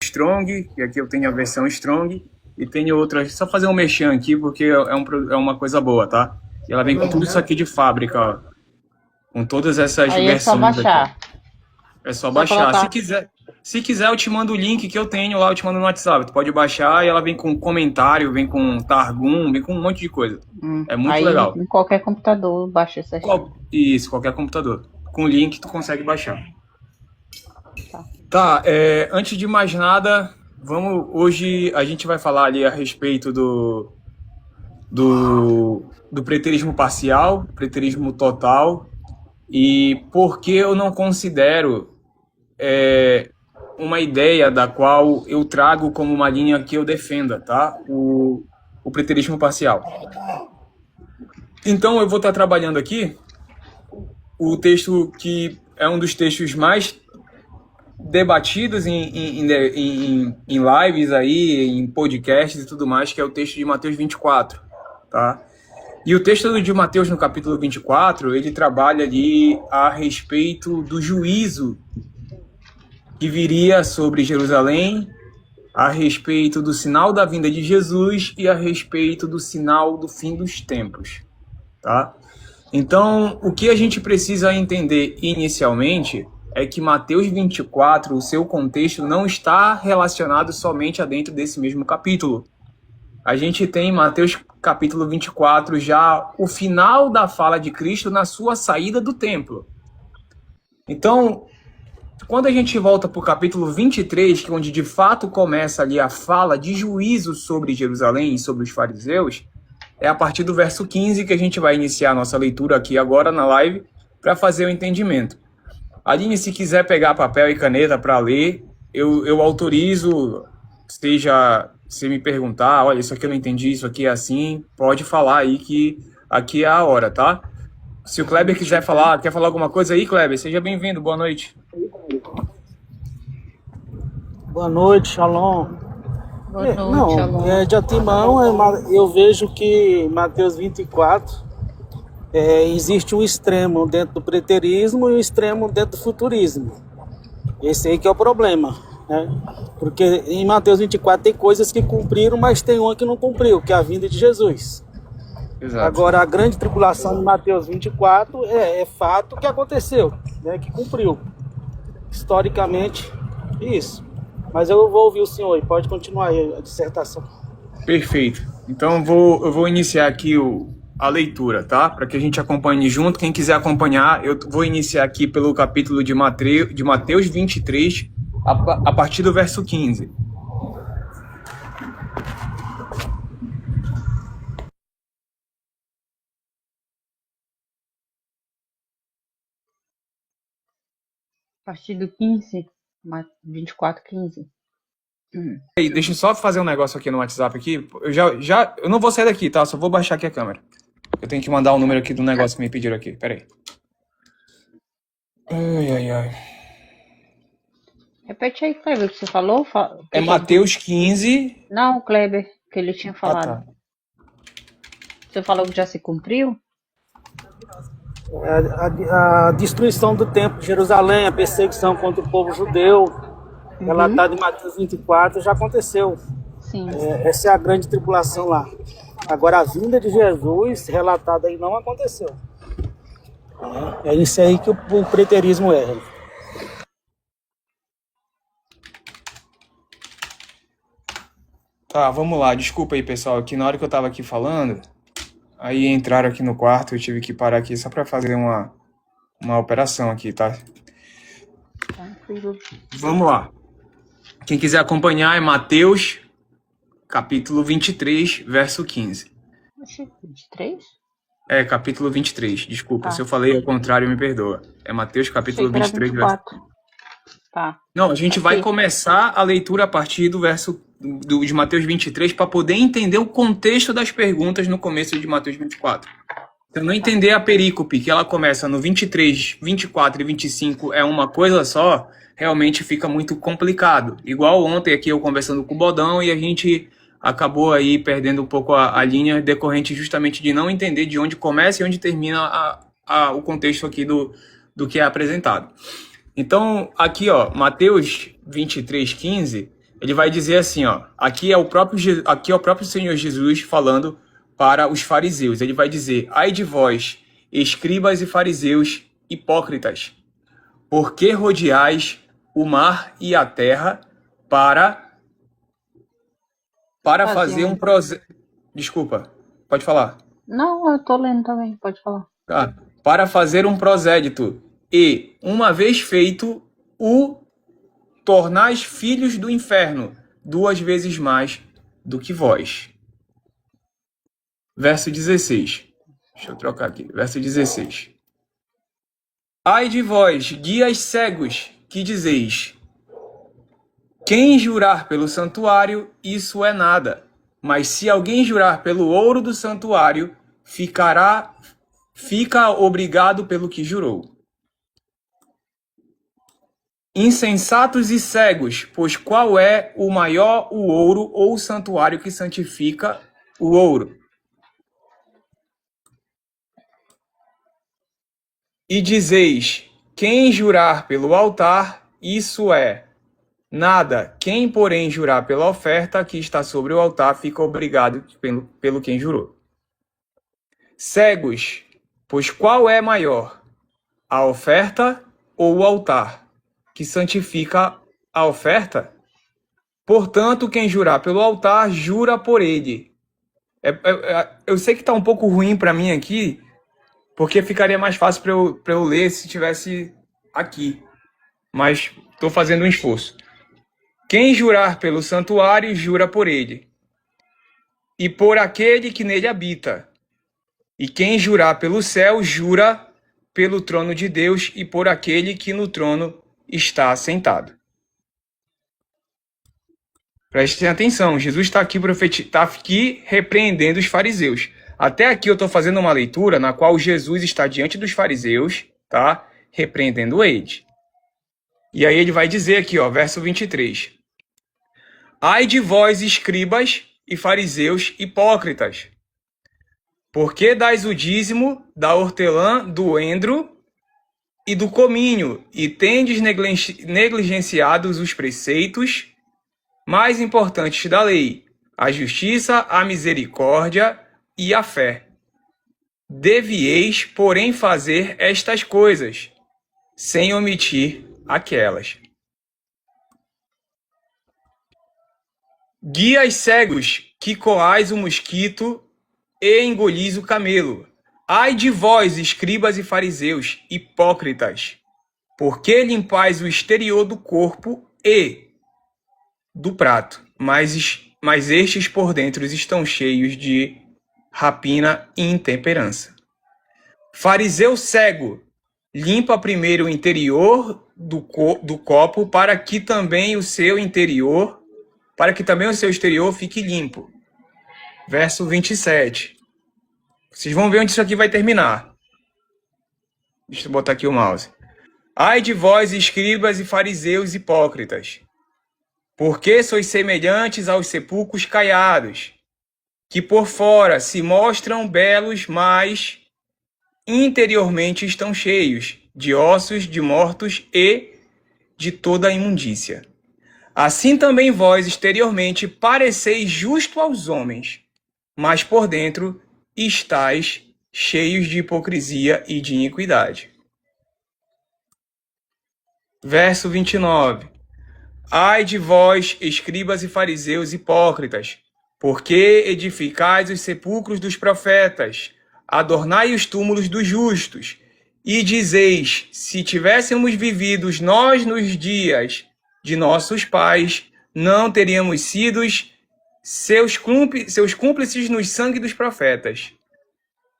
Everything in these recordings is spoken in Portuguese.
Strong, e aqui eu tenho a versão Strong, e tenho outra, só fazer um merchan aqui, porque é uma coisa boa, tá? E ela vem com tudo isso aqui de fábrica, ó, com todas essas Aí é só versões aqui. baixar. É só Só baixar. colocar. Se quiser, eu te mando o link que eu tenho lá, eu te mando no WhatsApp. Tu pode baixar e ela vem com comentário, vem com Targum, vem com um monte de coisa. É muito Aí legal. em qualquer computador baixa certinho. Isso, qualquer computador. Com o link tu consegue baixar. Tá. Tá, antes de mais nada, hoje a gente vai falar ali a respeito do preterismo parcial, preterismo total, e por que eu não considero uma ideia da qual eu trago como uma linha que eu defenda, tá? O preterismo parcial. Então eu vou estar trabalhando aqui o texto que é um dos textos mais debatidos em lives aí, em podcasts e tudo mais, que é o texto de Mateus 24, tá? E o texto de Mateus no capítulo 24, ele trabalha ali a respeito do juízo que viria sobre Jerusalém, a respeito do sinal da vinda de Jesus e a respeito do sinal do fim dos tempos, tá? Então, o que a gente precisa entender inicialmente é que Mateus 24, o seu contexto não está relacionado somente a dentro desse mesmo capítulo. A gente tem em Mateus capítulo 24 já o final da fala de Cristo na sua saída do templo. Então, quando a gente volta para o capítulo 23, que é onde de fato começa ali a fala de juízo sobre Jerusalém e sobre os fariseus, é a partir do verso 15 que a gente vai iniciar a nossa leitura aqui agora na live para fazer o entendimento. Aline, se quiser pegar papel e caneta para ler, eu autorizo, seja se me perguntar, olha, isso aqui eu não entendi, isso aqui é assim, pode falar aí que aqui é a hora, tá? Se o Kleber quiser falar, quer falar alguma coisa aí, Kleber, seja bem-vindo, boa noite. Boa noite, Shalom. Boa noite, Shalom. De antemão, eu vejo que Mateus 24 existe um extremo dentro do preterismo e um extremo dentro do futurismo. Esse aí que é o problema, né? Porque em Mateus 24 tem coisas que cumpriram, mas tem uma que não cumpriu, que é a vinda de Jesus. Exato. Agora, a grande tribulação de Mateus 24 é fato que aconteceu, né? Que cumpriu. Historicamente, isso. Mas eu vou ouvir o senhor e pode continuar aí a dissertação. Perfeito. Então eu vou iniciar aqui a leitura, tá? Para que a gente acompanhe junto. Quem quiser acompanhar, eu vou iniciar aqui pelo capítulo de Mateus 23, a partir do verso 15. A partir do 15, 24, 15. Aí, deixa eu só fazer um negócio aqui no WhatsApp aqui. Eu não vou sair daqui, tá? Só vou baixar aqui a câmera. Eu tenho que mandar o número aqui do negócio que me pediram aqui. Pera aí. Ai. Repete aí, Kleber, o que você falou. É Mateus 15. Não, Kleber, que ele tinha falado. Ah, tá. Você falou que já se cumpriu? A destruição do templo de Jerusalém, a perseguição contra o povo judeu, relatado em Mateus 24, já aconteceu. Sim. Essa é a grande tribulação lá. Agora, a vinda de Jesus, relatada aí, não aconteceu. É isso aí que o preterismo é. Tá, vamos lá. Desculpa aí, pessoal, que na hora que eu tava aqui falando, aí entraram aqui no quarto, eu tive que parar aqui só para fazer uma operação aqui, tá? Vamos lá. Quem quiser acompanhar é Mateus, capítulo 23, verso 15. 23? É, capítulo 23. Desculpa, se eu falei ao contrário, me perdoa. É Mateus, capítulo 23, verso 15. Tá. Não, a gente vai começar a leitura a partir do verso de Mateus 23 para poder entender o contexto das perguntas no começo de Mateus 24. Se eu não entender a perícope, que ela começa no 23, 24 e 25 é uma coisa só, realmente fica muito complicado. Igual ontem aqui eu conversando com o Bodão e a gente acabou aí perdendo um pouco a linha decorrente justamente de não entender de onde começa e onde termina o contexto aqui do que é apresentado. Então, aqui, ó, Mateus 23, 15, Ele vai dizer assim, ó, aqui é o próprio Senhor Jesus falando para os fariseus. Ele vai dizer: ai de vós, escribas e fariseus hipócritas, porque rodeais o mar e a terra para fazer um Desculpa, pode falar. Não, eu tô lendo também, pode falar. Tá. Para fazer um prosédito e, uma vez feito, o tornais filhos do inferno, 2 vezes mais do que vós. Verso 16. Deixa eu trocar aqui. Verso 16. Ai de vós, guias cegos, que dizeis: quem jurar pelo santuário, isso é nada. Mas se alguém jurar pelo ouro do santuário, fica obrigado pelo que jurou. Insensatos e cegos, pois qual é o maior, o ouro ou o santuário que santifica o ouro? E dizeis: quem jurar pelo altar, isso é nada. Quem, porém, jurar pela oferta que está sobre o altar, fica obrigado pelo quem jurou. Cegos, pois qual é maior, a oferta ou o altar que santifica a oferta? Portanto, quem jurar pelo altar, jura por ele. Eu sei que está um pouco ruim para mim aqui, porque ficaria mais fácil para eu ler se tivesse aqui. Mas estou fazendo um esforço. Quem jurar pelo santuário, jura por ele, e por aquele que nele habita. E quem jurar pelo céu, jura pelo trono de Deus e por aquele que no trono está assentado. Prestem atenção, Jesus está aqui repreendendo os fariseus. Até aqui eu estou fazendo uma leitura na qual Jesus está diante dos fariseus, tá? Repreendendo eles. E aí ele vai dizer aqui, ó, verso 23. Ai de vós, escribas e fariseus hipócritas, porque dais o dízimo da hortelã, do endro e do cominho, e tendes negligenciados os preceitos mais importantes da lei, a justiça, a misericórdia e a fé. Devieis, porém, fazer estas coisas, sem omitir aquelas. Guias cegos, que coais o mosquito e engolis o camelo. Ai de vós, escribas e fariseus, hipócritas, porque limpais o exterior do corpo e do prato, mas estes por dentro estão cheios de rapina e intemperança. Fariseu cego, limpa primeiro o interior do copo, para que também o seu exterior fique limpo. Verso 27. Vocês vão ver onde isso aqui vai terminar. Deixa eu botar aqui o mouse. Ai de vós, escribas e fariseus hipócritas, porque sois semelhantes aos sepulcros caiados, que por fora se mostram belos, mas interiormente estão cheios de ossos de mortos e de toda a imundícia. Assim também vós exteriormente pareceis justo aos homens, mas por dentro estáis cheios de hipocrisia e de iniquidade. Verso 29. Ai de vós, escribas e fariseus hipócritas, porque edificais os sepulcros dos profetas, adornai os túmulos dos justos, e dizeis: se tivéssemos vivido nós nos dias de nossos pais, não teríamos sido seus cúmplices no sangue dos profetas.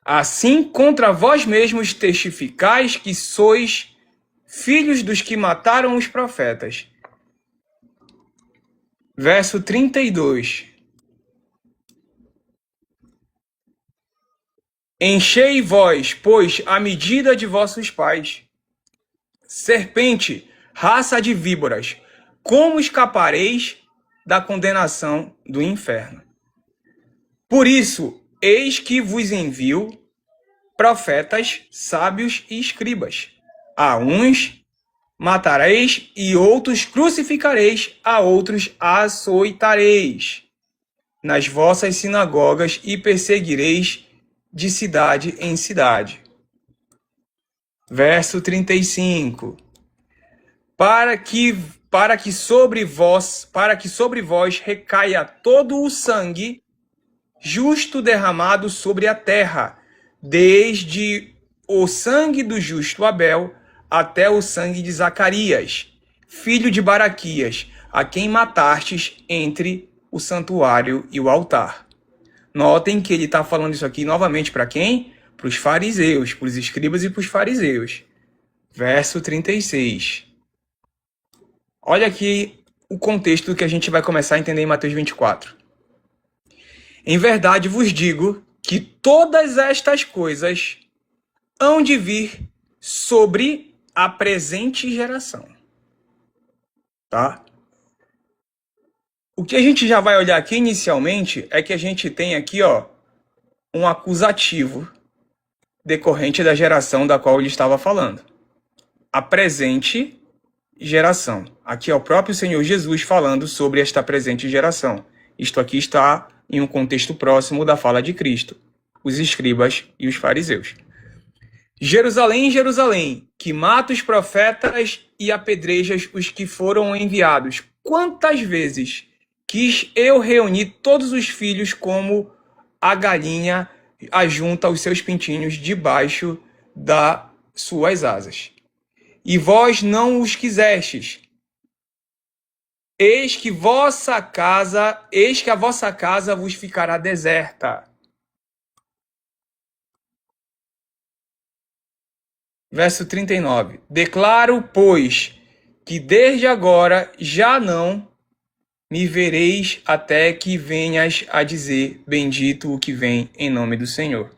Assim, contra vós mesmos testificais que sois filhos dos que mataram os profetas. Verso 32. Enchei vós, pois, a medida de vossos pais. Serpente, raça de víboras, como escapareis da condenação do inferno? Por isso, eis que vos envio profetas, sábios e escribas. A uns matareis, e outros crucificareis, a outros açoitareis nas vossas sinagogas e perseguireis de cidade em cidade. Verso 35. Para que sobre vós recaia todo o sangue justo derramado sobre a terra, desde o sangue do justo Abel até o sangue de Zacarias, filho de Baraquias, a quem matastes entre o santuário e o altar. Notem que ele está falando isso aqui novamente para quem? Para os fariseus, para os escribas e para os fariseus. Verso 36. Olha aqui o contexto que a gente vai começar a entender em Mateus 24. Em verdade vos digo que todas estas coisas hão de vir sobre a presente geração. Tá? O que a gente já vai olhar aqui inicialmente é que a gente tem aqui, ó, um acusativo decorrente da geração da qual ele estava falando. A presente geração. Aqui é o próprio Senhor Jesus falando sobre esta presente geração. Isto aqui está em um contexto próximo da fala de Cristo, os escribas e os fariseus. Jerusalém, Jerusalém, que mata os profetas e apedrejas os que foram enviados. Quantas vezes quis eu reunir todos os filhos como a galinha ajunta os seus pintinhos debaixo das suas asas. E vós não os quisestes. Eis que a vossa casa vos ficará deserta. Verso 39. Declaro, pois, que desde agora já não me vereis até que venhas a dizer, bendito o que vem em nome do Senhor.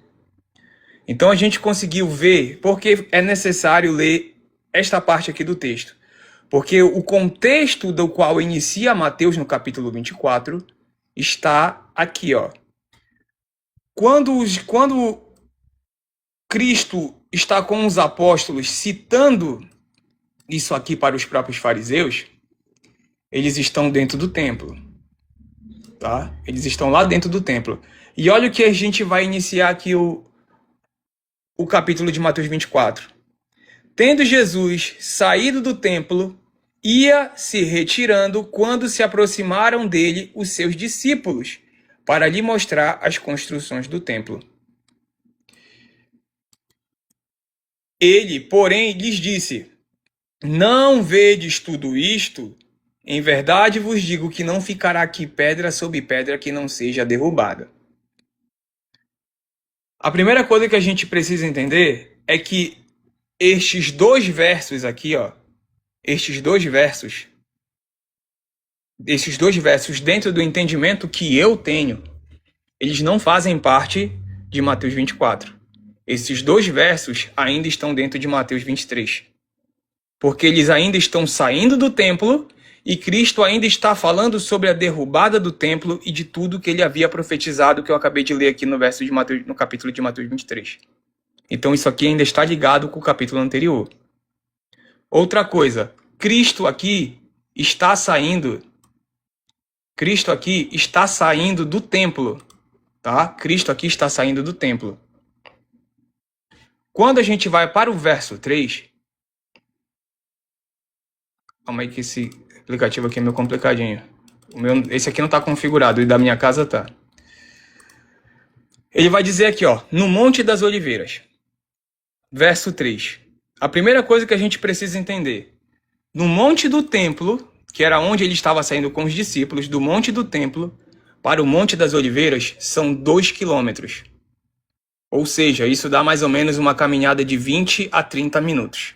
Então a gente conseguiu ver porque é necessário ler esta parte aqui do texto. Porque o contexto do qual inicia Mateus no capítulo 24 está aqui, ó. Quando Cristo está com os apóstolos citando isso aqui para os próprios fariseus, eles estão dentro do templo, tá? Eles estão lá dentro do templo. E olha o que a gente vai iniciar aqui o capítulo de Mateus 24. Tendo Jesus saído do templo, ia se retirando quando se aproximaram dele os seus discípulos, para lhe mostrar as construções do templo. Ele, porém, lhes disse, não vedes tudo isto? Em verdade vos digo que não ficará aqui pedra sobre pedra que não seja derrubada. A primeira coisa que a gente precisa entender é que estes dois versos aqui, ó, esses dois versos dentro do entendimento que eu tenho, eles não fazem parte de Mateus 24. Esses dois versos ainda estão dentro de Mateus 23. Porque eles ainda estão saindo do templo e Cristo ainda está falando sobre a derrubada do templo e de tudo que ele havia profetizado, que eu acabei de ler aqui no capítulo de Mateus 23. Então isso aqui ainda está ligado com o capítulo anterior. Outra coisa, Cristo aqui está saindo do templo, tá? Cristo aqui está saindo do templo. Quando a gente vai para o verso 3, calma aí que esse aplicativo aqui é meio complicadinho. Esse aqui não está configurado, e da minha casa tá. Ele vai dizer aqui, ó, no Monte das Oliveiras. Verso 3. A primeira coisa que a gente precisa entender. No Monte do Templo, que era onde ele estava saindo com os discípulos, do Monte do Templo para o Monte das Oliveiras, são 2 quilômetros. Ou seja, isso dá mais ou menos uma caminhada de 20 a 30 minutos.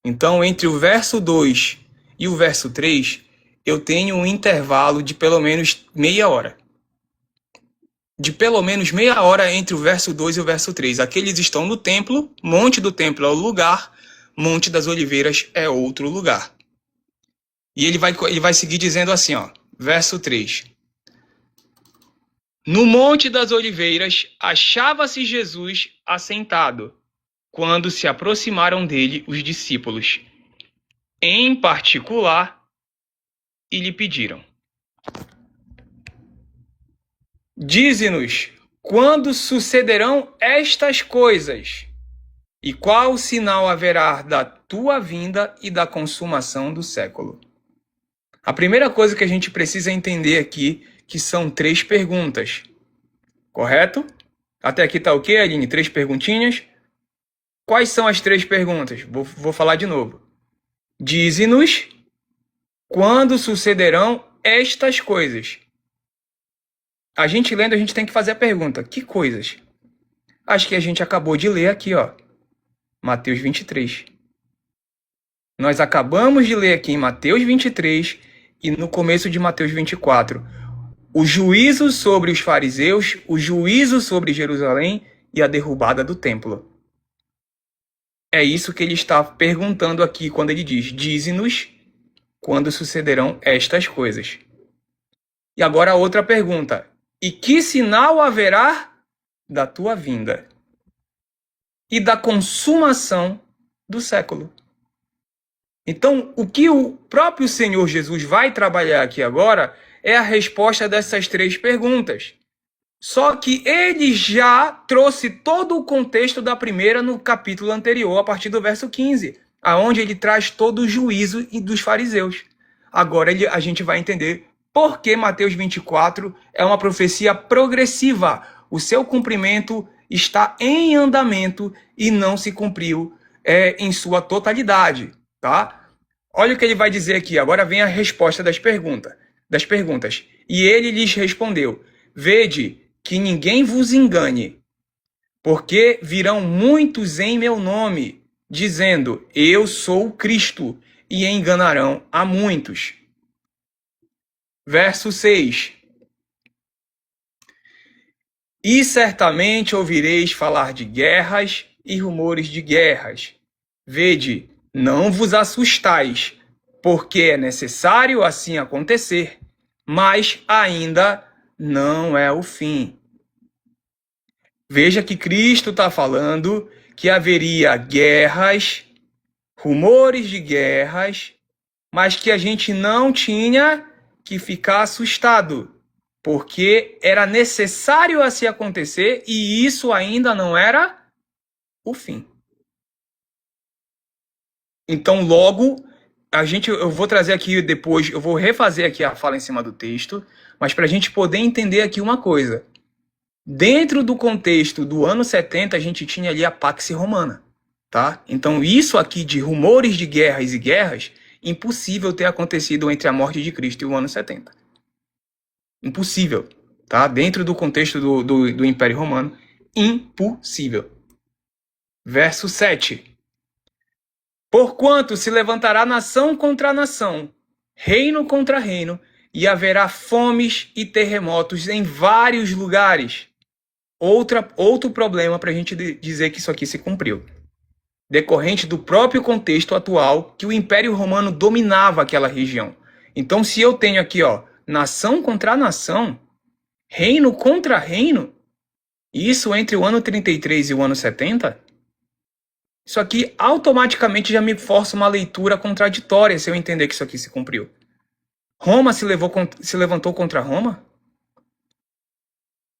Então, entre o verso 2 e o verso 3, eu tenho um intervalo de pelo menos meia hora. De pelo menos meia hora entre o verso 2 e o verso 3. Aqui eles estão no templo, Monte do Templo é o lugar, Monte das Oliveiras é outro lugar. E ele vai seguir dizendo assim, ó, verso 3. No Monte das Oliveiras achava-se Jesus assentado, quando se aproximaram dele os discípulos. em particular e lhe pediram: dize-nos quando sucederão estas coisas, e qual sinal haverá da tua vinda e da consumação do século. A primeira coisa que a gente precisa entender aqui, que são 3 perguntas. Correto? Até aqui tá o quê, Aline? 3 perguntinhas? Quais são as 3 perguntas? Vou falar de novo. Dize-nos quando sucederão estas coisas. A gente lendo, a gente tem que fazer a pergunta: que coisas? Acho que a gente acabou de ler aqui, ó. Mateus 23. Nós acabamos de ler aqui em Mateus 23 e no começo de Mateus 24. O juízo sobre os fariseus, o juízo sobre Jerusalém e a derrubada do templo. É isso que ele está perguntando aqui quando ele diz: dize-nos quando sucederão estas coisas. E agora a outra pergunta: e que sinal haverá da tua vinda e da consumação do século? Então, o que o próprio Senhor Jesus vai trabalhar aqui agora é a resposta dessas 3 perguntas. Só que ele já trouxe todo o contexto da primeira no capítulo anterior, a partir do verso 15, aonde ele traz todo o juízo dos fariseus. Agora a gente vai entender por que Mateus 24 é uma profecia progressiva. O seu cumprimento está em andamento e não se cumpriu em sua totalidade. Tá? Olha o que ele vai dizer aqui. Agora vem a resposta das perguntas. E ele lhes respondeu: vede que ninguém vos engane, porque virão muitos em meu nome, dizendo: eu sou o Cristo, e enganarão a muitos. Verso 6. E certamente ouvireis falar de guerras e rumores de guerras. Vede, não vos assustais, porque é necessário assim acontecer, mas ainda não é o fim. Veja que Cristo está falando que haveria guerras, rumores de guerras, mas que a gente não tinha que ficar assustado, porque era necessário assim acontecer e isso ainda não era o fim. Então, logo, eu vou trazer aqui depois, eu vou refazer aqui a fala em cima do texto, mas para a gente poder entender aqui uma coisa. Dentro do contexto do ano 70, a gente tinha ali a Pax Romana, tá? Então, isso aqui de rumores de guerras e guerras, impossível ter acontecido entre a morte de Cristo e o ano 70. Impossível, tá? Dentro do contexto do Império Romano, impossível. Verso 7. Porquanto se levantará nação contra nação, reino contra reino, e haverá fomes e terremotos em vários lugares. Outro problema para a gente dizer que isso aqui se cumpriu. Decorrente do próprio contexto atual, que o Império Romano dominava aquela região. Então, se eu tenho aqui, ó, nação contra nação, reino contra reino, isso entre o ano 33 e o ano 70, isso aqui automaticamente já me força uma leitura contraditória se eu entender que isso aqui se cumpriu. Roma se levantou contra Roma?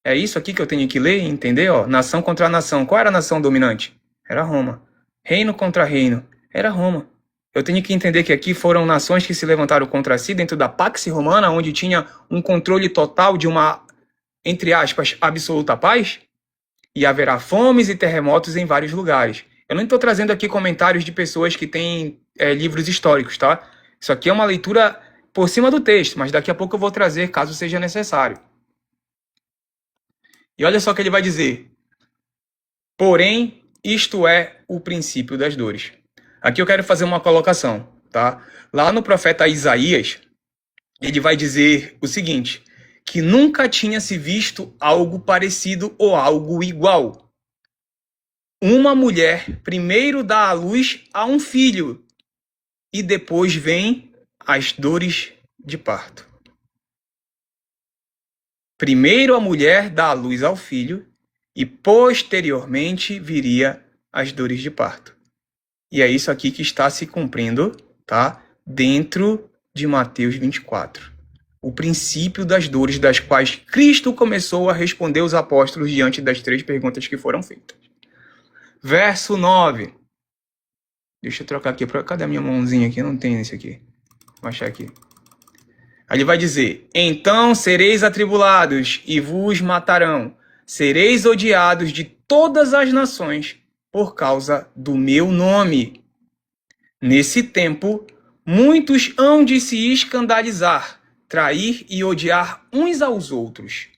É isso aqui que eu tenho que ler e entender, ó. Nação contra nação. Qual era a nação dominante? Era Roma. Reino contra reino. Era Roma. Eu tenho que entender que aqui foram nações que se levantaram contra si dentro da Pax Romana, onde tinha um controle total de uma, entre aspas, absoluta paz. E haverá fomes e terremotos em vários lugares. Eu não estou trazendo aqui comentários de pessoas que têm livros históricos, tá? Isso aqui é uma leitura por cima do texto, mas daqui a pouco eu vou trazer caso seja necessário. E olha só o que ele vai dizer. Porém, isto é o princípio das dores. Aqui eu quero fazer uma colocação, tá? Lá no profeta Isaías, ele vai dizer o seguinte, que nunca tinha se visto algo parecido ou algo igual. Uma mulher primeiro dá à luz a um filho e depois vem as dores de parto. Primeiro a mulher dá à luz ao filho e posteriormente viria as dores de parto. E é isso aqui que está se cumprindo tá? Dentro de Mateus 24. O princípio das dores das quais Cristo começou a responder os apóstolos diante das 3 perguntas que foram feitas. Verso 9. Deixa eu trocar aqui. Cadê a minha mãozinha aqui? Não tem esse aqui. Vou achar aqui. Aí ele vai dizer: então sereis atribulados e vos matarão. Sereis odiados de todas as nações por causa do meu nome. Nesse tempo, muitos hão de se escandalizar, trair e odiar uns aos outros.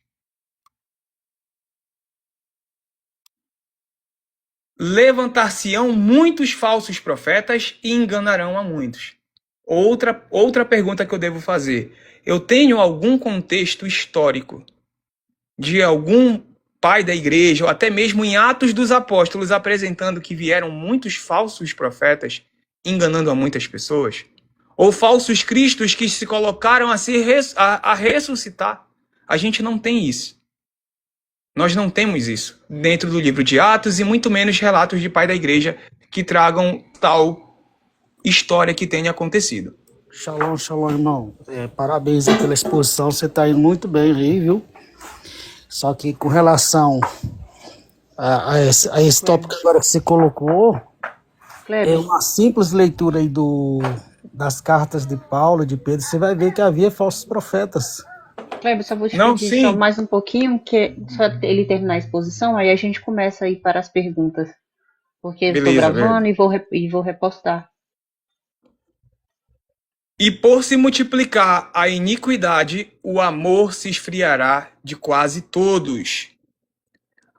Levantar-se-ão muitos falsos profetas e enganarão a muitos. Outra pergunta que eu devo fazer. Eu tenho algum contexto histórico de algum pai da igreja, ou até mesmo em Atos dos Apóstolos, apresentando que vieram muitos falsos profetas, enganando a muitas pessoas? Ou falsos cristos que se colocaram a ressuscitar? A gente não tem isso. Nós não temos isso dentro do livro de Atos e muito menos relatos de pai da igreja que tragam tal história que tenha acontecido. Shalom, shalom, irmão. Parabéns aí pela exposição, você está indo muito bem aí, viu? Só que com relação a esse tópico agora que você colocou, Kleber, é uma simples leitura aí das cartas de Paulo, de Pedro, você vai ver que havia falsos profetas. Kleber, só vou te Não, pedir sim. só mais um pouquinho, que só ele terminar a exposição, aí a gente começa a ir para as perguntas. Porque eu estou Beleza, gravando e vou repostar. E por se multiplicar a iniquidade, o amor se esfriará de quase todos.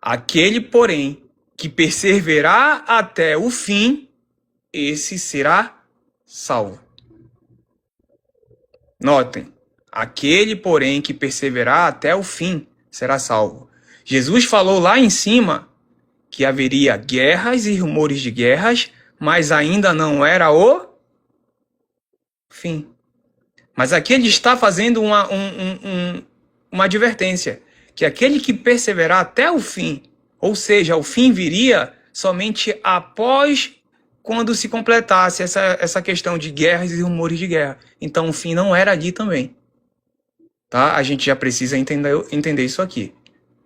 Aquele, porém, que perseverar até o fim, esse será salvo. Notem, aquele, porém, que perseverar até o fim, será salvo. Jesus falou lá em cima que haveria guerras e rumores de guerras, mas ainda não era o fim. Mas aqui ele está fazendo uma advertência, que aquele que perseverar até o fim, ou seja, o fim viria somente após quando se completasse essa questão de guerras e rumores de guerra. Então o fim não era ali também. Tá? A gente já precisa entender isso aqui.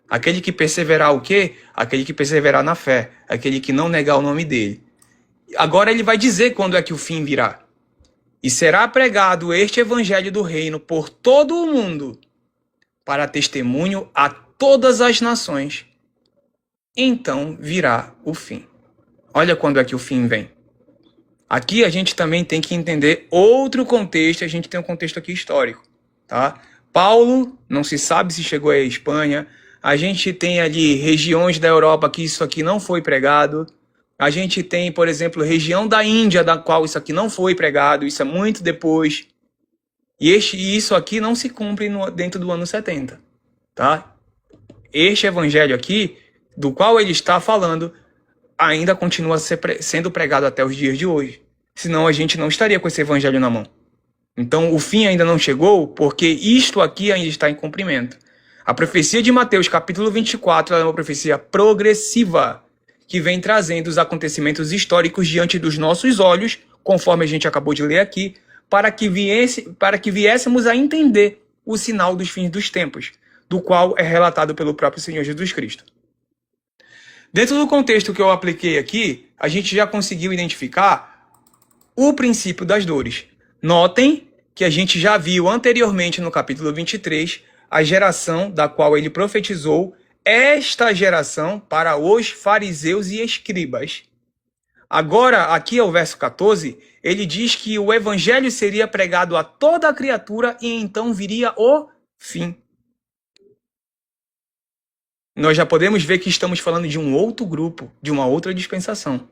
Aquele que perseverar o quê? Aquele que perseverar na fé, aquele que não negar o nome dele. Agora ele vai dizer quando é que o fim virá. E será pregado este evangelho do reino por todo o mundo, para testemunho a todas as nações. Então virá o fim. Olha quando é que o fim vem. Aqui a gente também tem que entender outro contexto, a gente tem um contexto aqui histórico, tá? Paulo, não se sabe se chegou à Espanha, a gente tem ali regiões da Europa que isso aqui não foi pregado, a gente tem, por exemplo, região da Índia, da qual isso aqui não foi pregado, isso é muito depois. E isso aqui não se cumpre dentro do ano 70. Tá? Este evangelho aqui, do qual ele está falando, ainda continua sendo pregado até os dias de hoje. Senão a gente não estaria com esse evangelho na mão. Então o fim ainda não chegou, porque isto aqui ainda está em cumprimento. A profecia de Mateus, capítulo 24, é uma profecia progressiva, que vem trazendo os acontecimentos históricos diante dos nossos olhos, conforme a gente acabou de ler aqui, para que viéssemos a entender o sinal dos fins dos tempos, do qual é relatado pelo próprio Senhor Jesus Cristo. Dentro do contexto que eu apliquei aqui, a gente já conseguiu identificar o princípio das dores. Notem que a gente já viu anteriormente no capítulo 23 a geração da qual ele profetizou esta geração para os fariseus e escribas. Agora, aqui é o verso 14, ele diz que o evangelho seria pregado a toda a criatura e então viria o fim. Nós já podemos ver que estamos falando de um outro grupo, de uma outra dispensação.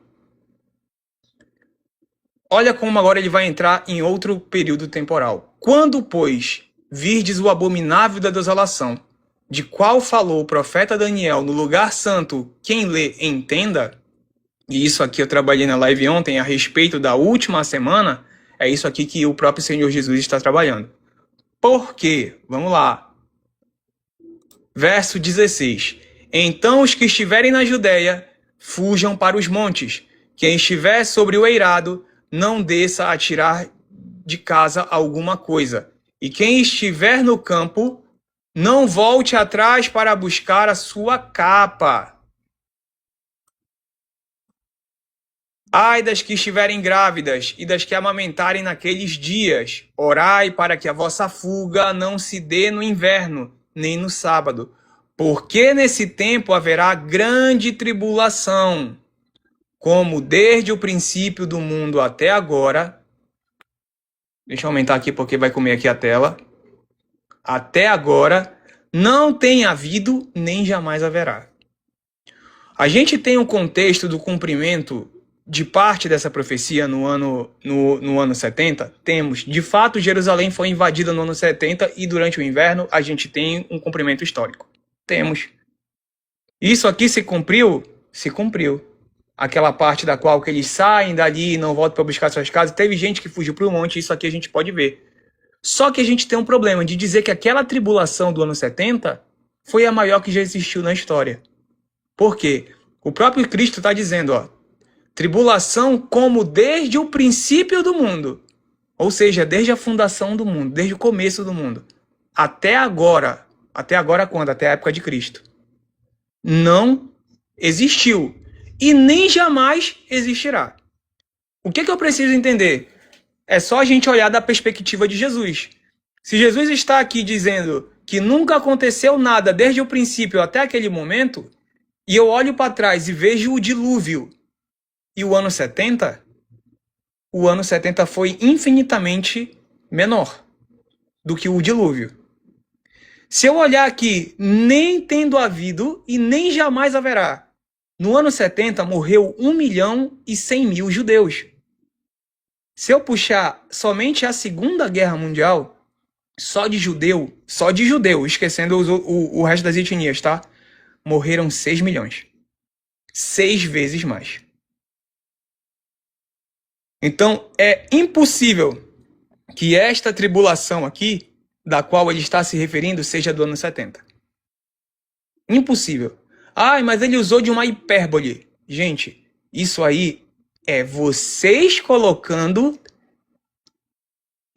Olha como agora ele vai entrar em outro período temporal. Quando, pois, virdes o abominável da desolação, de qual falou o profeta Daniel no lugar santo, quem lê, entenda, e isso aqui eu trabalhei na live ontem a respeito da última semana, é isso aqui que o próprio Senhor Jesus está trabalhando. Por quê? Vamos lá. Verso 16. Então os que estiverem na Judéia, fujam para os montes. Quem estiver sobre o eirado, não desça a tirar de casa alguma coisa. E quem estiver no campo, não volte atrás para buscar a sua capa. Ai das que estiverem grávidas e das que amamentarem naqueles dias. Orai para que a vossa fuga não se dê no inverno, nem no sábado. Porque nesse tempo haverá grande tribulação, como desde o princípio do mundo até agora. Deixa eu aumentar aqui porque vai comer aqui a tela. Até agora não tem havido nem jamais haverá. A gente tem um contexto do cumprimento de parte dessa profecia no ano 70. Temos, de fato, Jerusalém foi invadida no ano 70 e durante o inverno a gente tem um cumprimento histórico. Temos. Isso aqui se cumpriu? Se cumpriu. Aquela parte da qual que eles saem dali e não voltam para buscar suas casas. Teve gente que fugiu para o monte, isso aqui a gente pode ver. Só que a gente tem um problema de dizer que aquela tribulação do ano 70 foi a maior que já existiu na história. Por quê? O próprio Cristo está dizendo, ó, tribulação como desde o princípio do mundo. Ou seja, desde a fundação do mundo, desde o começo do mundo. Até agora. Até agora quando? Até a época de Cristo. Não existiu. E nem jamais existirá. O que eu preciso entender? É só a gente olhar da perspectiva de Jesus. Se Jesus está aqui dizendo que nunca aconteceu nada desde o princípio até aquele momento, e eu olho para trás e vejo o dilúvio e o ano 70 foi infinitamente menor do que o dilúvio. Se eu olhar aqui, nem tendo havido e nem jamais haverá, no ano 70 morreu 1.100.000 judeus. Se eu puxar somente a Segunda Guerra Mundial, só de judeu, esquecendo o resto das etnias, tá? Morreram 6 milhões. 6 vezes mais. Então, é impossível que esta tribulação aqui, da qual ele está se referindo, seja do ano 70. Impossível. Ai, mas ele usou de uma hipérbole. Gente, isso aí é vocês colocando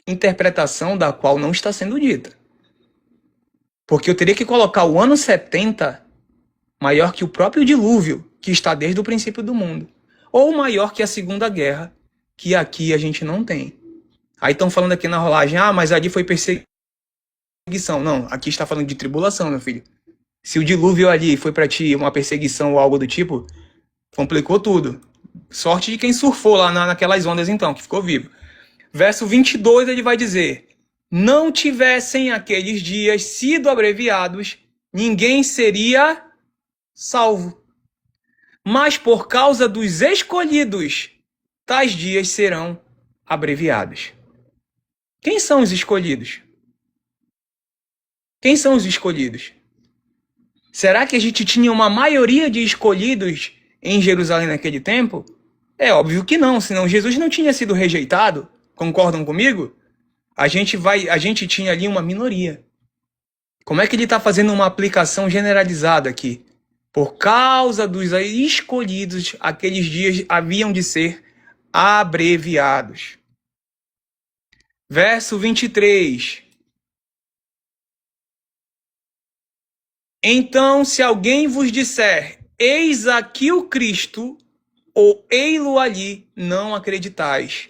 interpretação da qual não está sendo dita. Porque eu teria que colocar o ano 70 maior que o próprio dilúvio, que está desde o princípio do mundo. Ou maior que a Segunda Guerra, que aqui a gente não tem. Aí estão falando aqui na rolagem, mas ali foi perseguição. Não, aqui está falando de tribulação, meu filho. Se o dilúvio ali foi para ti uma perseguição ou algo do tipo, complicou tudo. Sorte de quem surfou lá naquelas ondas então, que ficou vivo. Verso 22 ele vai dizer, não tivessem aqueles dias sido abreviados, ninguém seria salvo. Mas por causa dos escolhidos, tais dias serão abreviados. Quem são os escolhidos? Quem são os escolhidos? Será que a gente tinha uma maioria de escolhidos em Jerusalém naquele tempo? É óbvio que não, senão Jesus não tinha sido rejeitado. Concordam comigo? A gente tinha ali uma minoria. Como é que ele está fazendo uma aplicação generalizada aqui? Por causa dos escolhidos, aqueles dias haviam de ser abreviados. Verso 23. Então, se alguém vos disser, eis aqui o Cristo, ou ei-lo ali, não acreditais.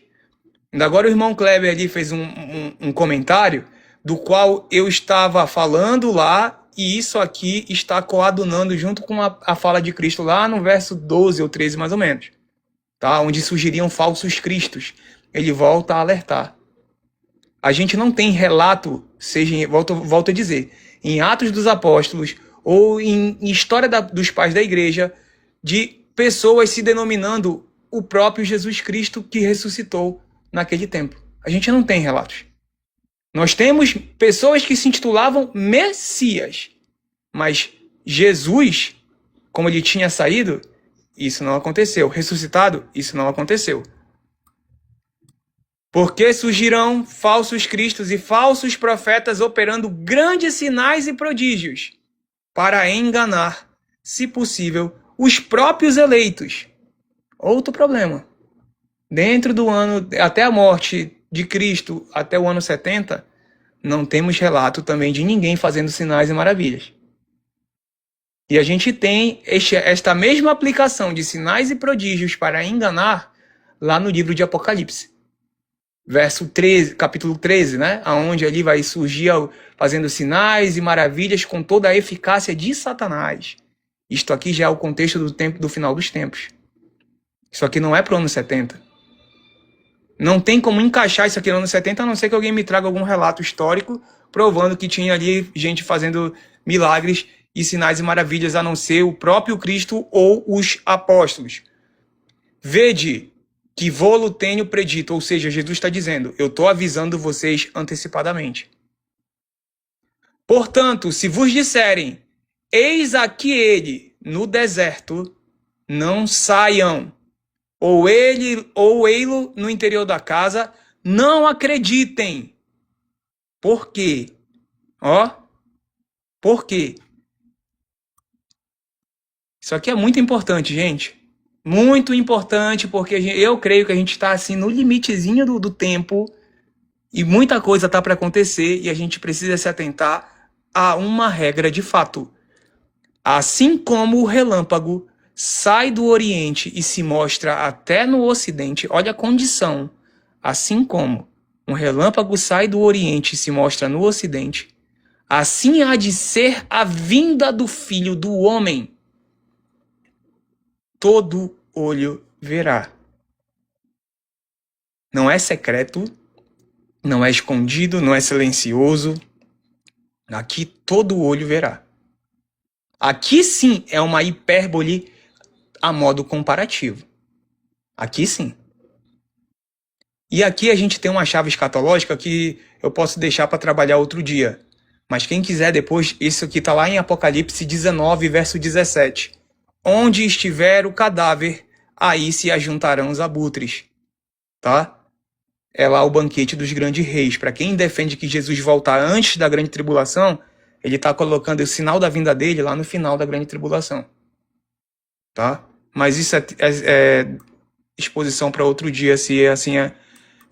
Agora o irmão Kleber ali fez um comentário, do qual eu estava falando lá, e isso aqui está coadunando junto com a fala de Cristo lá no verso 12 ou 13 mais ou menos, tá? Onde surgiriam falsos cristos. Ele volta a alertar. A gente não tem relato, volto a dizer, em Atos dos Apóstolos ou em história dos pais da igreja, de pessoas se denominando o próprio Jesus Cristo que ressuscitou naquele tempo. A gente não tem relatos. Nós temos pessoas que se intitulavam Messias, mas Jesus, como ele tinha saído, isso não aconteceu. Ressuscitado, isso não aconteceu. Porque surgirão falsos cristos e falsos profetas operando grandes sinais e prodígios para enganar, se possível, os próprios eleitos. Outro problema. Dentro do ano, até a morte de Cristo, até o ano 70, não temos relato também de ninguém fazendo sinais e maravilhas. E a gente tem esta mesma aplicação de sinais e prodígios para enganar lá no livro de Apocalipse. Verso 13, capítulo 13, né? Onde ali vai surgir fazendo sinais e maravilhas com toda a eficácia de Satanás. Isto aqui já é o contexto do tempo do final dos tempos. Isso aqui não é para o ano 70. Não tem como encaixar isso aqui no ano 70, a não ser que alguém me traga algum relato histórico provando que tinha ali gente fazendo milagres e sinais e maravilhas, a não ser o próprio Cristo ou os apóstolos. Vede que vô-lo tenho predito, ou seja, Jesus está dizendo, eu estou avisando vocês antecipadamente. Portanto, se vos disserem, eis aqui ele no deserto, não saiam, ou ei-lo no interior da casa, não acreditem. Por quê? Por quê? Isso aqui é muito importante, gente. Muito importante, porque eu creio que a gente está assim no limitezinho do tempo e muita coisa está para acontecer e a gente precisa se atentar a uma regra de fato. Assim como o relâmpago sai do Oriente e se mostra até no Ocidente, olha a condição. Assim como um relâmpago sai do Oriente e se mostra no Ocidente, assim há de ser a vinda do Filho do Homem. Todo olho verá. Não é secreto, não é escondido, não é silencioso. Aqui todo olho verá. Aqui sim é uma hipérbole a modo comparativo. Aqui sim. E aqui a gente tem uma chave escatológica que eu posso deixar para trabalhar outro dia. Mas quem quiser depois, isso aqui está lá em Apocalipse 19, verso 17. Onde estiver o cadáver, aí se ajuntarão os abutres. Tá? É lá o banquete dos grandes reis. Para quem defende que Jesus voltar antes da grande tribulação, ele está colocando o sinal da vinda dele lá no final da grande tribulação. Tá? Mas isso é exposição para outro dia, se assim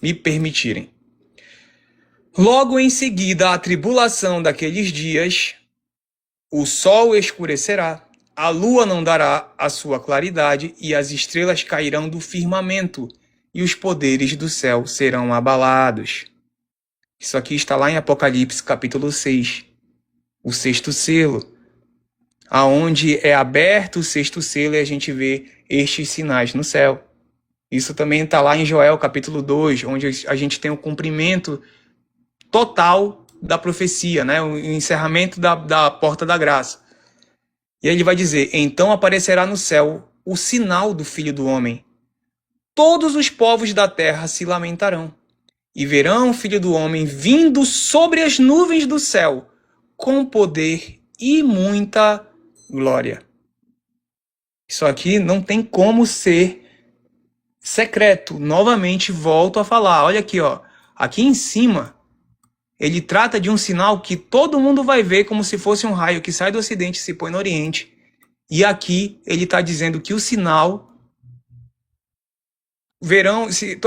me permitirem. Logo em seguida, a tribulação daqueles dias, o sol escurecerá, a lua não dará a sua claridade e as estrelas cairão do firmamento e os poderes do céu serão abalados. Isso aqui está lá em Apocalipse capítulo 6, o sexto selo, aonde é aberto o sexto selo e a gente vê estes sinais no céu. Isso também está lá em Joel capítulo 2, onde a gente tem o cumprimento total da profecia, né? O encerramento da porta da graça. E aí ele vai dizer, então aparecerá no céu o sinal do Filho do Homem. Todos os povos da terra se lamentarão e verão o Filho do Homem vindo sobre as nuvens do céu com poder e muita glória. Isso aqui não tem como ser secreto. Novamente volto a falar. Olha aqui, ó. Aqui em cima, ele trata de um sinal que todo mundo vai ver como se fosse um raio que sai do Ocidente e se põe no Oriente. E aqui ele está dizendo que o sinal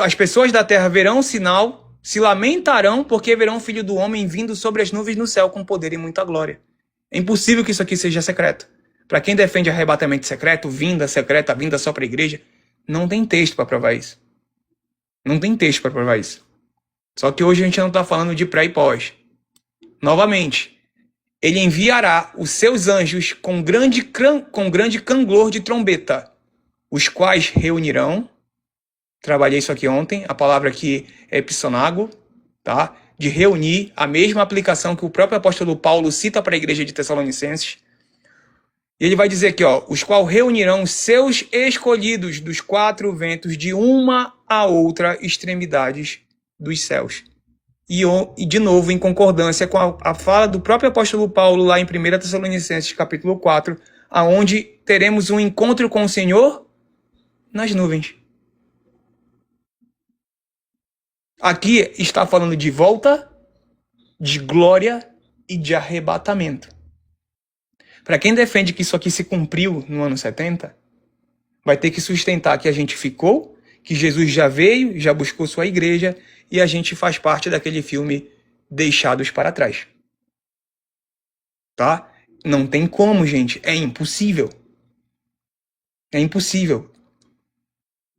as pessoas da terra verão o sinal, se lamentarão porque verão o Filho do Homem vindo sobre as nuvens no céu com poder e muita glória. É impossível que isso aqui seja secreto. Para quem defende arrebatamento secreto, vinda secreta, vinda só para a igreja, não tem texto para provar isso. Não tem texto para provar isso. Só que hoje a gente não está falando de pré e pós. Novamente, ele enviará os seus anjos com grande canglor de trombeta, os quais reunirão, trabalhei isso aqui ontem, a palavra aqui é epissonago, tá? De reunir, a mesma aplicação que o próprio apóstolo Paulo cita para a igreja de Tessalonicenses. E ele vai dizer aqui, ó, os quais reunirão seus escolhidos dos quatro ventos de uma a outra extremidades dos céus. E de novo, em concordância com a fala do próprio apóstolo Paulo lá em 1 Tessalonicenses capítulo 4, aonde teremos um encontro com o Senhor nas nuvens. Aqui está falando de volta, de glória e de arrebatamento. Para quem defende que isso aqui se cumpriu no ano 70, vai ter que sustentar que a gente ficou, que Jesus já veio, já buscou sua igreja e a gente faz parte daquele filme Deixados para Trás. Tá? Não tem como, gente. É impossível. É impossível.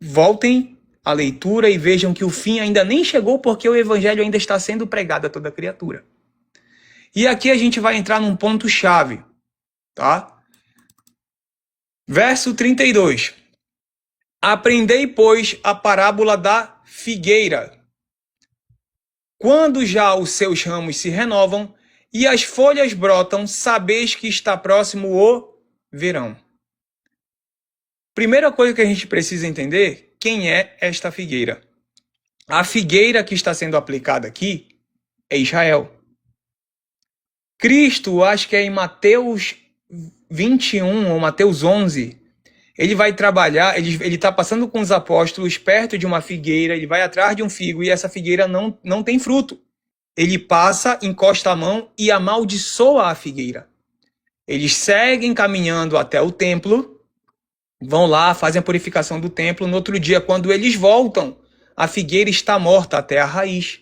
Voltem à leitura e vejam que o fim ainda nem chegou porque o evangelho ainda está sendo pregado a toda criatura. E aqui a gente vai entrar num ponto-chave, tá? Verso 32. Aprendei, pois, a parábola da figueira. Quando já os seus ramos se renovam e as folhas brotam, sabeis que está próximo o verão. Primeira coisa que a gente precisa entender, quem é esta figueira? A figueira que está sendo aplicada aqui é Israel. Cristo, acho que é em Mateus 21 ou Mateus 11, ele vai trabalhar, ele está passando com os apóstolos perto de uma figueira, ele vai atrás de um figo e essa figueira não tem fruto. Ele passa, encosta a mão e amaldiçoa a figueira. Eles seguem caminhando até o templo, vão lá, fazem a purificação do templo. No outro dia, quando eles voltam, a figueira está morta até a raiz.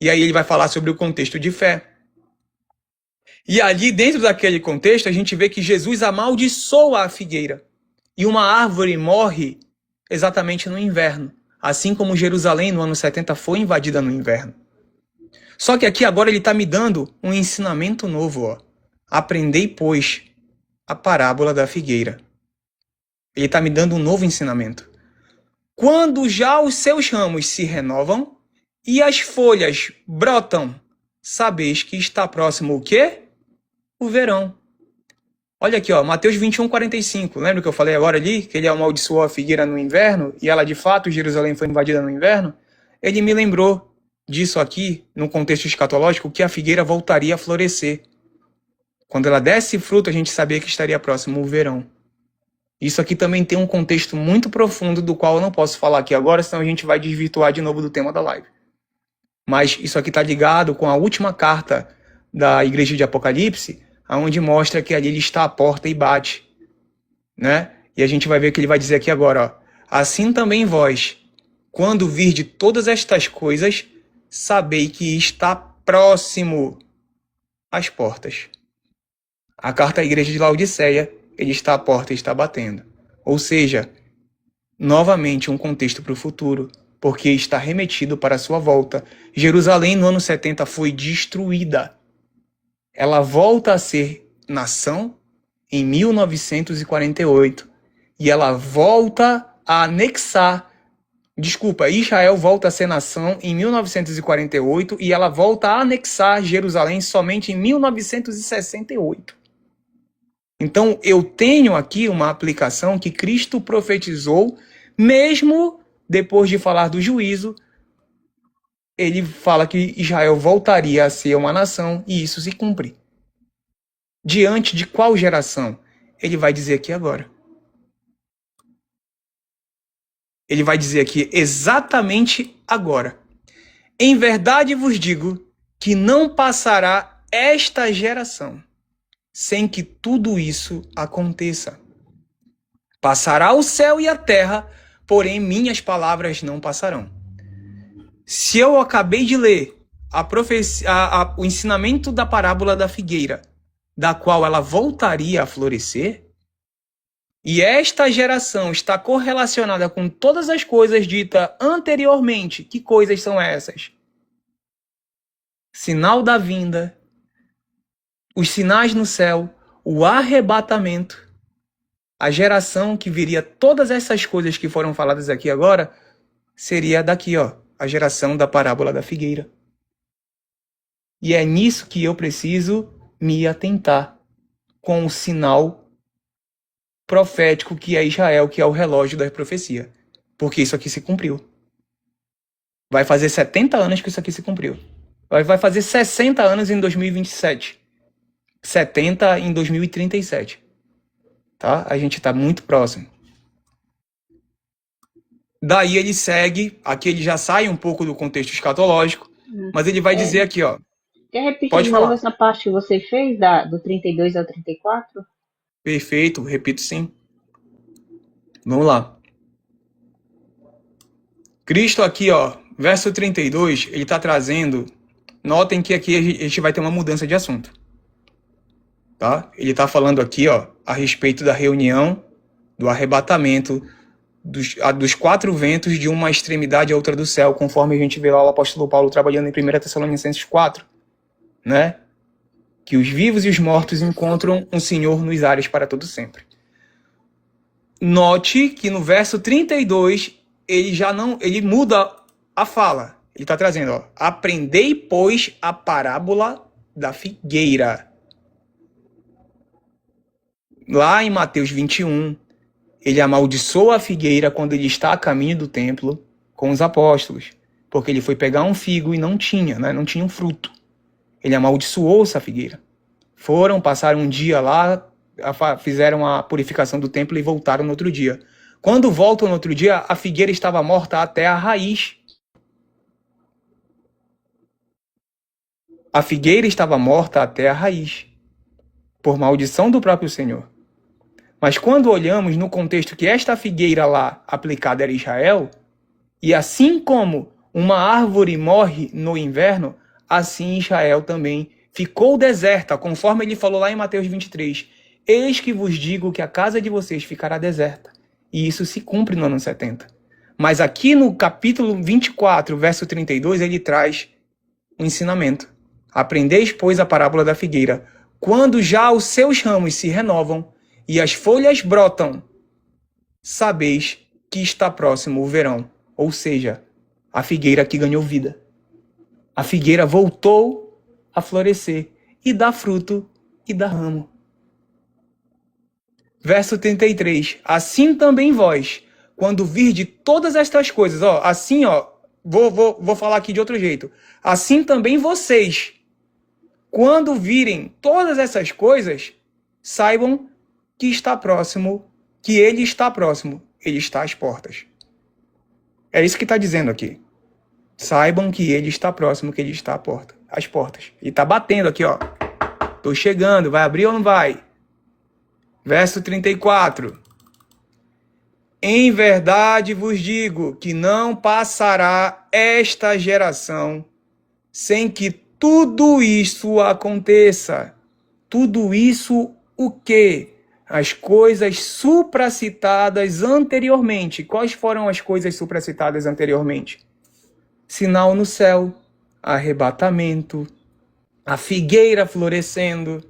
E aí ele vai falar sobre o contexto de fé. E ali, dentro daquele contexto, a gente vê que Jesus amaldiçoa a figueira. E uma árvore morre exatamente no inverno. Assim como Jerusalém, no ano 70, foi invadida no inverno. Só que aqui agora ele está me dando um ensinamento novo. Ó. Aprendei, pois, a parábola da figueira. Ele está me dando um novo ensinamento. Quando já os seus ramos se renovam e as folhas brotam, sabeis que está próximo o quê? O verão. Olha aqui, ó, Mateus 21, 45. Lembra que eu falei agora ali? Que ele amaldiçoou a figueira no inverno e ela, de fato, Jerusalém foi invadida no inverno? Ele me lembrou disso aqui, no contexto escatológico, que a figueira voltaria a florescer. Quando ela desse fruto, a gente sabia que estaria próximo o verão. Isso aqui também tem um contexto muito profundo do qual eu não posso falar aqui agora, senão a gente vai desvirtuar de novo do tema da live. Mas isso aqui está ligado com a última carta da igreja de Apocalipse, onde mostra que ali ele está à porta e bate. Né? E a gente vai ver que ele vai dizer aqui agora, ó, assim também vós, quando virdes todas estas coisas, sabei que está próximo às portas. A carta à igreja de Laodiceia, ele está à porta e está batendo. Ou seja, novamente um contexto para o futuro, porque está remetido para a sua volta. Jerusalém no ano 70 foi destruída. Ela volta a ser nação em 1948 e ela volta a anexar, Israel volta a ser nação em 1948 e ela volta a anexar Jerusalém somente em 1968. Então eu tenho aqui uma aplicação que Cristo profetizou, mesmo depois de falar do juízo, ele fala que Israel voltaria a ser uma nação e isso se cumpre. Diante de qual geração? Ele vai dizer aqui agora. Ele vai dizer aqui exatamente agora. Em verdade vos digo que não passará esta geração sem que tudo isso aconteça. Passará o céu e a terra, porém minhas palavras não passarão. Se eu acabei de ler o ensinamento da parábola da figueira, da qual ela voltaria a florescer, e esta geração está correlacionada com todas as coisas ditas anteriormente, que coisas são essas? Sinal da vinda, os sinais no céu, o arrebatamento, a geração que viria todas essas coisas que foram faladas aqui agora, seria daqui, ó, a geração da parábola da figueira. E é nisso que eu preciso me atentar, com o sinal profético que é Israel, que é o relógio da profecia. Porque isso aqui se cumpriu. Vai fazer 70 anos que isso aqui se cumpriu. Vai fazer 60 anos em 2027. 70 em 2037. Tá? A gente está muito próximo. Daí ele segue, aqui ele já sai um pouco do contexto escatológico, mas ele vai dizer aqui, ó. Quer repetir Pode de novo falar. essa parte que você fez, do 32 ao 34? Perfeito, repito sim. Vamos lá. Cristo aqui, ó, verso 32, ele está trazendo... Notem que aqui a gente vai ter uma mudança de assunto. Tá? Ele está falando aqui, ó, a respeito da reunião, do arrebatamento, dos 4 ventos de uma extremidade à outra do céu, conforme a gente vê lá o apóstolo Paulo trabalhando em 1 Tessalonicenses 4, né? Que os vivos e os mortos encontram um Senhor nos ares para todo sempre. Note que no verso 32, ele muda a fala. Ele está trazendo, ó, aprendei, pois, a parábola da figueira. Lá em Mateus 21, ele amaldiçoa a figueira quando ele está a caminho do templo com os apóstolos, porque ele foi pegar um figo e não tinha, né? Não tinha um fruto. Ele amaldiçoou essa figueira. Foram, passaram um dia lá, fizeram a purificação do templo e voltaram no outro dia. Quando voltam no outro dia, a figueira estava morta até a raiz. A figueira estava morta até a raiz, por maldição do próprio Senhor. Mas quando olhamos no contexto que esta figueira lá aplicada era Israel, e assim como uma árvore morre no inverno, assim Israel também ficou deserta, conforme ele falou lá em Mateus 23. Eis que vos digo que a casa de vocês ficará deserta. E isso se cumpre no ano 70. Mas aqui no capítulo 24, verso 32, ele traz um ensinamento. Aprendeis, pois, a parábola da figueira. Quando já os seus ramos se renovam e as folhas brotam, sabeis que está próximo o verão. Ou seja, a figueira que ganhou vida. A figueira voltou a florescer e dá fruto e dá ramo. Verso 33. Assim também vós, quando virde todas estas coisas, ó, assim, ó, vou falar aqui de outro jeito. Assim também vocês, quando virem todas essas coisas, saibam que está próximo, que ele está próximo, ele está às portas. É isso que está dizendo aqui. Saibam que ele está próximo, que ele está às portas. Ele está batendo aqui, ó. Estou chegando, vai abrir ou não vai? Verso 34. Em verdade vos digo que não passará esta geração sem que tudo isso aconteça. Tudo isso o quê? As coisas supracitadas anteriormente. Quais foram as coisas supracitadas anteriormente? Sinal no céu, arrebatamento, a figueira florescendo,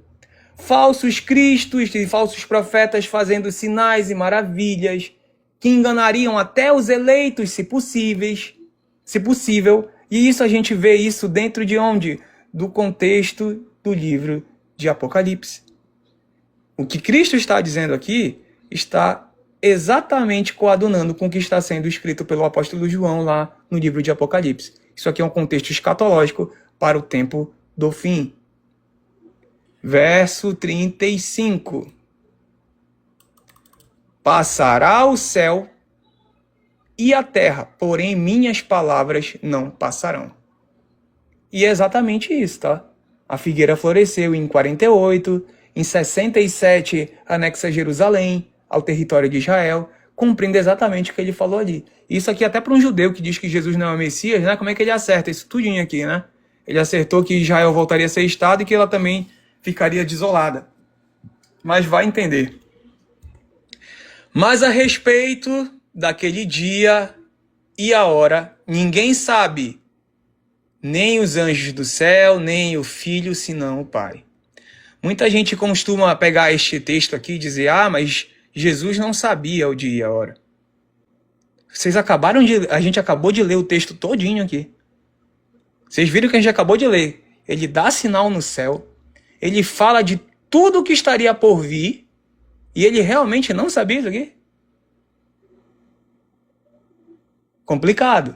falsos cristos e falsos profetas fazendo sinais e maravilhas, que enganariam até os eleitos, se possível. E isso a gente vê isso dentro de onde? Do contexto do livro de Apocalipse. O que Cristo está dizendo aqui está exatamente coadunando com o que está sendo escrito pelo apóstolo João lá no livro de Apocalipse. Isso aqui é um contexto escatológico para o tempo do fim. Verso 35. Passará o céu e a terra, porém minhas palavras não passarão. E é exatamente isso, tá? A figueira floresceu em 48, em 67 anexa Jerusalém ao território de Israel, cumprindo exatamente o que ele falou ali. Isso aqui até para um judeu que diz que Jesus não é o Messias, né? Como é que ele acerta isso tudinho aqui, né? Ele acertou que Israel voltaria a ser Estado e que ela também ficaria desolada. Mas vai entender. Mas a respeito daquele dia e a hora, ninguém sabe, nem os anjos do céu, nem o Filho, senão o Pai. Muita gente costuma pegar este texto aqui e dizer, mas Jesus não sabia o dia e a hora. A gente acabou de ler o texto todinho aqui. Vocês viram que a gente acabou de ler. Ele dá sinal no céu, ele fala de tudo o que estaria por vir, e ele realmente não sabia isso aqui? Complicado.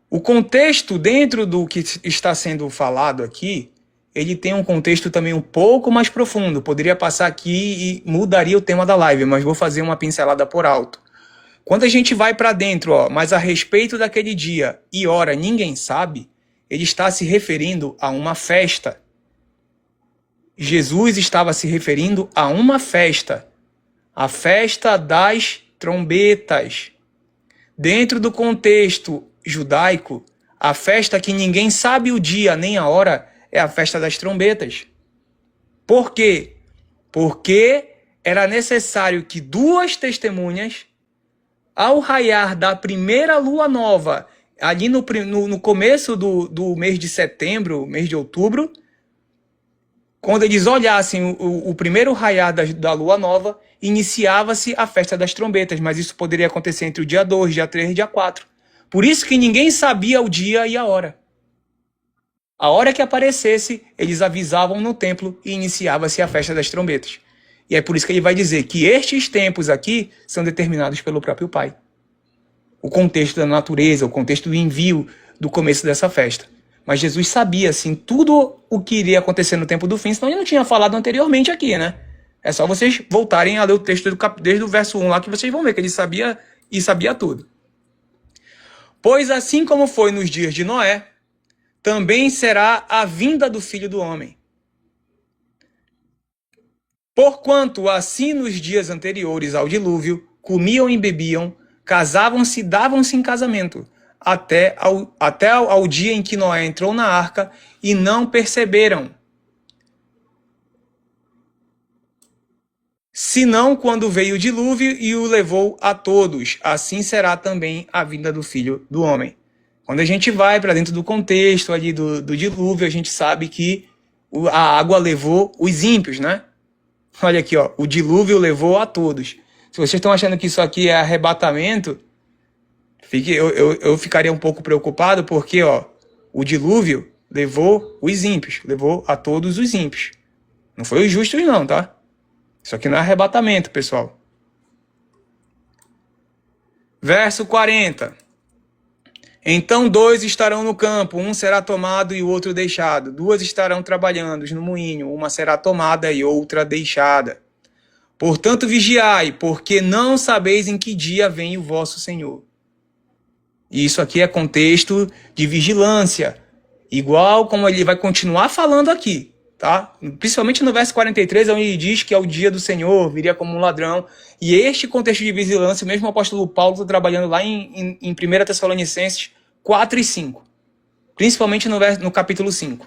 O contexto dentro do que está sendo falado aqui, ele tem um contexto também um pouco mais profundo. Poderia passar aqui e mudaria o tema da live, mas vou fazer uma pincelada por alto. Quando a gente vai para dentro, mas a respeito daquele dia e hora ninguém sabe, ele está se referindo a uma festa. Jesus estava se referindo a uma festa. A festa das trombetas. Dentro do contexto judaico, a festa que ninguém sabe o dia nem a hora é a festa das trombetas. Por quê? Porque era necessário que 2 testemunhas, ao raiar da primeira lua nova, ali no começo do mês de setembro, mês de outubro, quando eles olhassem o primeiro raiar da lua nova, iniciava-se a festa das trombetas, mas isso poderia acontecer entre o dia 2, dia 3 e dia 4. Por isso que ninguém sabia o dia e a hora. A hora que aparecesse, eles avisavam no templo e iniciava-se a festa das trombetas. E é por isso que ele vai dizer que estes tempos aqui são determinados pelo próprio Pai. O contexto da natureza, o contexto do envio do começo dessa festa. Mas Jesus sabia, assim, tudo o que iria acontecer no tempo do fim, senão ele não tinha falado anteriormente aqui, né? É só vocês voltarem a ler o texto desde o verso 1 lá, que vocês vão ver que ele sabia e sabia tudo. Pois assim como foi nos dias de Noé, também será a vinda do Filho do Homem. Porquanto assim nos dias anteriores ao dilúvio, comiam e bebiam, casavam-se e davam-se em casamento, até ao dia em que Noé entrou na arca e não perceberam. Senão quando veio o dilúvio e o levou a todos, assim será também a vinda do Filho do Homem. Quando a gente vai para dentro do contexto ali do dilúvio, a gente sabe que a água levou os ímpios, né? Olha aqui, ó, o dilúvio levou a todos. Se vocês estão achando que isso aqui é arrebatamento, eu ficaria um pouco preocupado, porque ó, o dilúvio levou os ímpios, levou a todos os ímpios. Não foi os justos não, tá? Isso aqui não é arrebatamento, pessoal. Verso 40. Então 2 estarão no campo, um será tomado e o outro deixado. 2 estarão trabalhando no moinho, uma será tomada e outra deixada. Portanto vigiai, porque não sabeis em que dia vem o vosso Senhor. E isso aqui é contexto de vigilância, igual como ele vai continuar falando aqui, tá? Principalmente no verso 43, onde ele diz que é o dia do Senhor, viria como um ladrão. E este contexto de vigilância, mesmo o apóstolo Paulo está trabalhando lá em 1 Tessalonicenses 4 e 5. Principalmente no capítulo 5.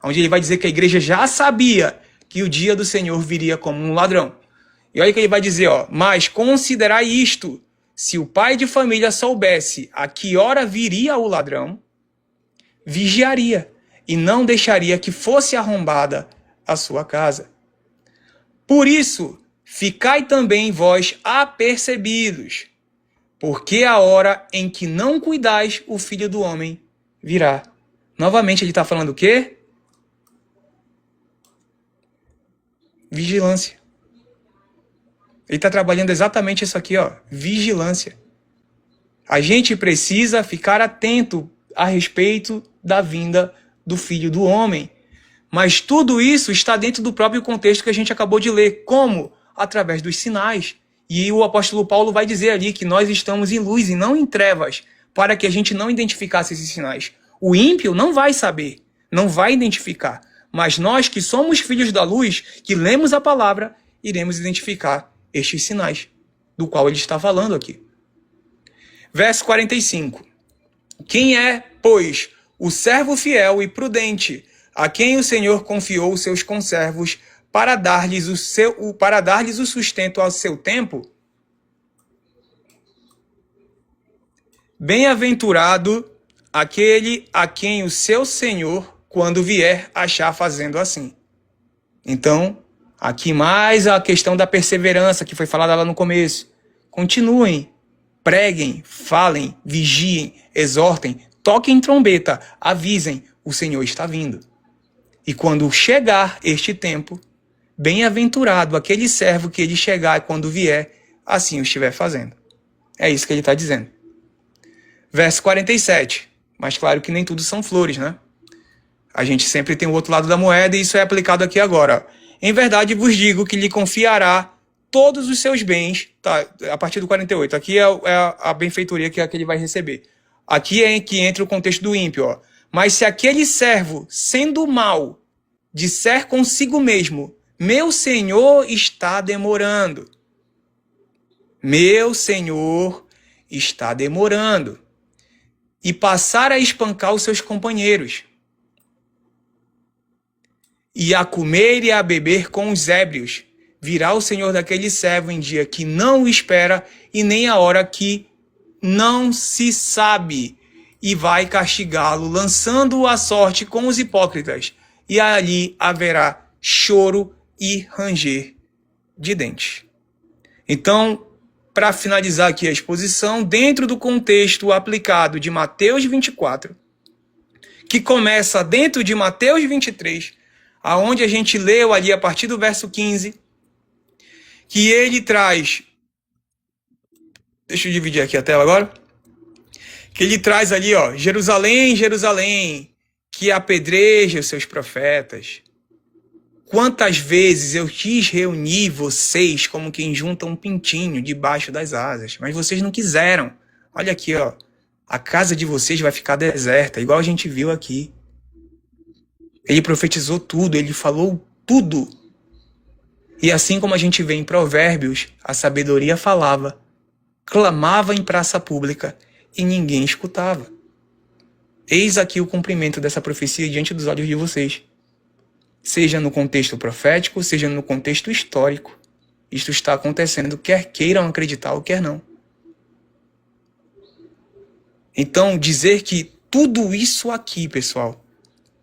Onde ele vai dizer que a igreja já sabia que o dia do Senhor viria como um ladrão. E olha o que ele vai dizer, ó. Mas considerai isto, se o pai de família soubesse a que hora viria o ladrão, vigiaria e não deixaria que fosse arrombada a sua casa. Por isso, ficai também vós apercebidos, porque a hora em que não cuidais, o Filho do Homem virá. Novamente ele está falando o quê? Vigilância. Ele está trabalhando exatamente isso aqui, ó, vigilância. A gente precisa ficar atento a respeito da vinda do Filho do Homem. Mas tudo isso está dentro do próprio contexto que a gente acabou de ler. Como? Através dos sinais. E o apóstolo Paulo vai dizer ali que nós estamos em luz e não em trevas, para que a gente não identificasse esses sinais. O ímpio não vai saber, não vai identificar. Mas nós que somos filhos da luz, que lemos a palavra, iremos identificar estes sinais, do qual ele está falando aqui. Verso 45. Quem é, pois, o servo fiel e prudente, a quem o Senhor confiou os seus conservos para dar-lhes o sustento ao seu tempo? Bem-aventurado aquele a quem o seu Senhor, quando vier, achar fazendo assim. Então, aqui mais a questão da perseverança que foi falada lá no começo. Continuem, preguem, falem, vigiem, exortem, toquem trombeta, avisem, o Senhor está vindo. E quando chegar este tempo, bem-aventurado aquele servo que ele chegar e quando vier, assim o estiver fazendo. É isso que ele está dizendo. Verso 47. Mas claro que nem tudo são flores, né? A gente sempre tem o outro lado da moeda e isso é aplicado aqui agora. Em verdade vos digo que lhe confiará todos os seus bens, tá? A partir do 48. Aqui é a benfeitoria que ele vai receber. Aqui é que entra o contexto do ímpio, ó. Mas se aquele servo, sendo mau, disser consigo mesmo, meu senhor está demorando. Meu senhor está demorando, e passar a espancar os seus companheiros, e a comer e a beber com os ébrios. Virá o Senhor daquele servo em dia que não o espera e nem a hora que não se sabe, e vai castigá-lo, lançando-o à sorte com os hipócritas, e ali haverá choro e ranger de dentes. Então, para finalizar aqui a exposição, dentro do contexto aplicado de Mateus 24, que começa dentro de Mateus 23, aonde a gente leu ali a partir do verso 15, que ele traz... Deixa eu dividir aqui a tela agora. Que ele traz ali, ó, Jerusalém, Jerusalém, que apedreja os seus profetas. Quantas vezes eu quis reunir vocês como quem junta um pintinho debaixo das asas, mas vocês não quiseram. Olha aqui, ó, a casa de vocês vai ficar deserta, igual a gente viu aqui. Ele profetizou tudo, ele falou tudo. E assim como a gente vê em Provérbios, a sabedoria falava, clamava em praça pública e ninguém escutava. Eis aqui o cumprimento dessa profecia diante dos olhos de vocês. Seja no contexto profético, seja no contexto histórico. Isto está acontecendo, quer queiram acreditar ou quer não. Então, dizer que tudo isso aqui, pessoal,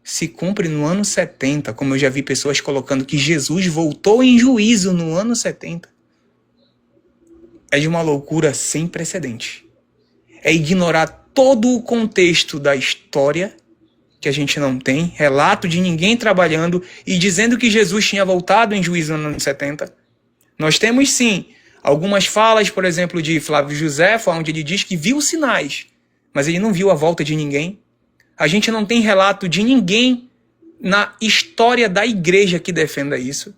se cumpre no ano 70, como eu já vi pessoas colocando que Jesus voltou em juízo no ano 70, é de uma loucura sem precedente. É ignorar todo o contexto da história, que a gente não tem, relato de ninguém trabalhando e dizendo que Jesus tinha voltado em juízo no ano 70. Nós temos, sim, algumas falas, por exemplo, de Flávio Josefo, onde ele diz que viu sinais, mas ele não viu a volta de ninguém. A gente não tem relato de ninguém na história da igreja que defenda isso.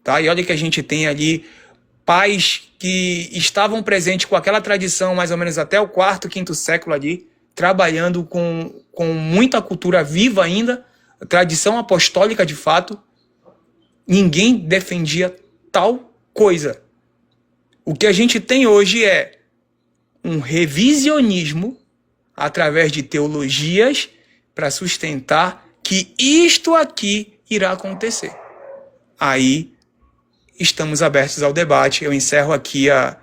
Tá? E olha que a gente tem ali pais que estavam presentes com aquela tradição mais ou menos até o quarto, quinto século ali, trabalhando com muita cultura viva ainda, tradição apostólica de fato. Ninguém defendia tal coisa. O que a gente tem hoje é um revisionismo através de teologias para sustentar que isto aqui irá acontecer. Aí estamos abertos ao debate. Eu encerro aqui a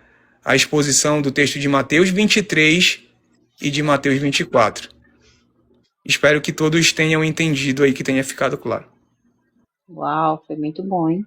exposição do texto de Mateus 23 e de Mateus 24. Espero que todos tenham entendido aí, que tenha ficado claro. Uau, foi muito bom, hein?